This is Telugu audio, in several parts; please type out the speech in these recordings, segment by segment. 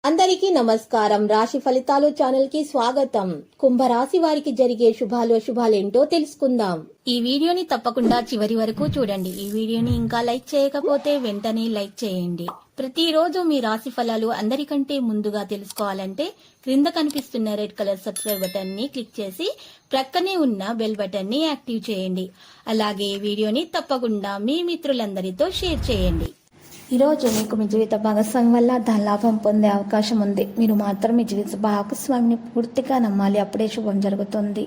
అందరికీ నమస్కారం. రాశి ఫలితాలు ఛానల్ కి స్వాగతం. కుంభరాశి వారికి జరిగే శుభాలేంటో తెలుసుకుందాం. ఈ వీడియోని తప్పకుండా చివరి వరకు చూడండి. ఈ వీడియోని ఇంకా లైక్ చేయకపోతే వెంటనే లైక్ చేయండి. ప్రతిరోజు మీ రాశి ఫలాలు అందరికంటే ముందుగా తెలుసుకోవాలంటే క్రింద కనిపిస్తున్న రెడ్ కలర్ సబ్స్క్రైబ్ బటన్ ని క్లిక్ చేసి ప్రక్కనే ఉన్న బెల్ బటన్ ని యాక్టివ్ చేయండి. అలాగే ఈ వీడియోని తప్పకుండా మీ మిత్రులందరితో షేర్ చేయండి. ఈరోజు మీకు మీ జీవిత భాగస్వామి వల్ల ధనలాభం పొందే అవకాశం ఉంది. మీరు మాత్రం మీ జీవిత భాగస్వామిని పూర్తిగా నమ్మాలి, అప్పుడే శుభం జరుగుతుంది.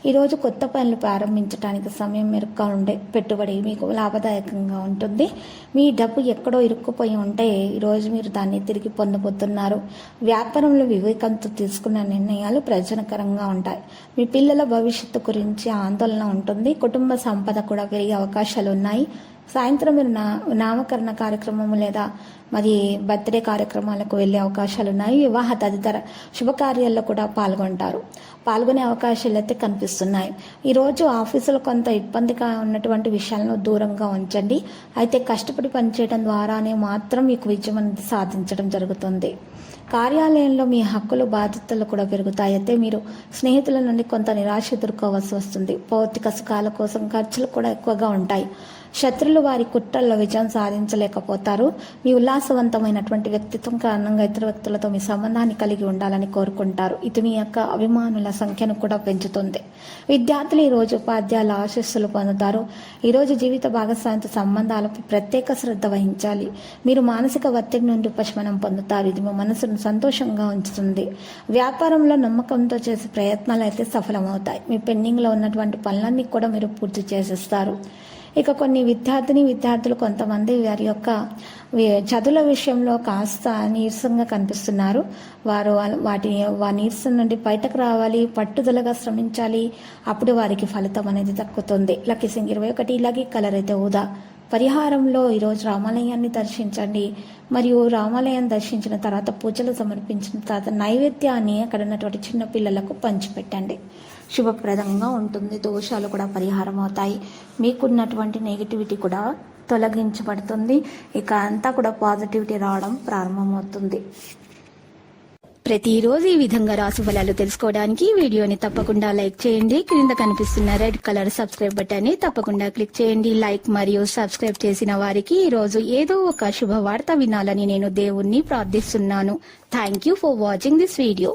ఈరోజు కొత్త పనులు ప్రారంభించడానికి సమయం మెరుగ్గా ఉండే పెట్టుబడి మీకు లాభదాయకంగా ఉంటుంది. మీ డబ్బు ఎక్కడో ఇరుక్కుపోయి ఉంటే ఈరోజు మీరు దాన్ని తిరిగి పొందబోతున్నారు. వ్యాపారంలో వివేకంతో తీసుకున్న నిర్ణయాలు ప్రయోజనకరంగా ఉంటాయి. మీ పిల్లల భవిష్యత్తు గురించి ఆందోళన ఉంటుంది. కుటుంబ సంపద కూడా పెరిగే అవకాశాలు ఉన్నాయి. సాయంత్రం మీరు నామకరణ కార్యక్రమం లేదా మరి బర్త్డే కార్యక్రమాలకు వెళ్ళే అవకాశాలు ఉన్నాయి. వివాహ తదితర శుభకార్యాల్లో కూడా పాల్గొనే అవకాశాలు అయితే కనిపిస్తున్నాయి. ఈరోజు ఆఫీసులో కొంత ఇబ్బందిగా ఉన్నటువంటి విషయాలను దూరంగా ఉంచండి. అయితే కష్టపడి పనిచేయడం ద్వారానే మాత్రం మీకు విజయం అనేది సాధించడం జరుగుతుంది. కార్యాలయంలో మీ హక్కులు బాధ్యతలు కూడా పెరుగుతాయి. అయితే మీరు స్నేహితుల నుండి కొంత నిరాశ ఎదుర్కోవాల్సి వస్తుంది. భౌతిక సుఖాల కోసం ఖర్చులు కూడా ఎక్కువగా ఉంటాయి. శత్రులు వారి కుట్రల్లో విజయం సాధించలేకపోతారు. మీ ఉల్లాసవంతమైనటువంటి వ్యక్తిత్వం కారణంగా ఇతర వ్యక్తులతో మీ సంబంధాన్ని కలిగి ఉండాలని కోరుకుంటారు. ఇది మీ యొక్క అభిమానుల సంఖ్యను కూడా పెంచుతుంది. విద్యార్థులు ఈరోజు ఉపాధ్యాయుల ఆశీస్సులు పొందుతారు. ఈరోజు జీవిత భాగస్వామితో సంబంధాలపై ప్రత్యేక శ్రద్ధ వహించాలి. మీరు మానసిక ఒత్తిడి నుండి ఉపశమనం పొందుతారు. ఇది మీ మనసును సంతోషంగా ఉంచుతుంది. వ్యాపారంలో నమ్మకంతో చేసే ప్రయత్నాలు అయితే సఫలమవుతాయి. మీ పెండింగ్లో ఉన్నటువంటి పనులన్నీ కూడా మీరు పూర్తి చేసేస్తారు. ఇక కొన్ని విద్యార్థులు కొంతమంది వారి యొక్క చదువుల విషయంలో కాస్త నీరసంగా కనిపిస్తున్నారు. వారు నీరసం నుండి బయటకు రావాలి, పట్టుదలగా శ్రమించాలి. అప్పుడు వారికి ఫలితం అనేది దక్కుతుంది. లక్కీ సింగ్ 21, లక్కీ కలర్ అయితే ఊదా. పరిహారంలో ఈరోజు రామాలయాన్ని దర్శించండి. మరియు రామాలయం దర్శించిన తర్వాత పూజలు సమర్పించిన తర్వాత నైవేద్యాన్ని అక్కడ ఉన్నటువంటి చిన్న పిల్లలకు పంచిపెట్టండి. శుభప్రదంగా ఉంటుంది. దోషాలు కూడా పరిహారం అవుతాయి. మీకున్నటువంటి నెగిటివిటీ కూడా తొలగించబడుతుంది. ఇక అంతా కూడా పాజిటివిటీ రావడం ప్రారంభమవుతుంది. ప్రతిరోజు ఈ విధంగా రాశి ఫలాలు తెలుసుకోవడానికి వీడియోని తప్పకుండా లైక్ చేయండి. క్రింద కనిపిస్తున్న రెడ్ కలర్ సబ్స్క్రైబ్ బటన్ ని తప్పకుండా క్లిక్ చేయండి. లైక్ మరియు సబ్స్క్రైబ్ చేసిన వారికి ఈ రోజు ఏదో ఒక శుభవార్త వినాలని నేను దేవుణ్ణి ప్రార్థిస్తున్నాను. Thank you for watching this video.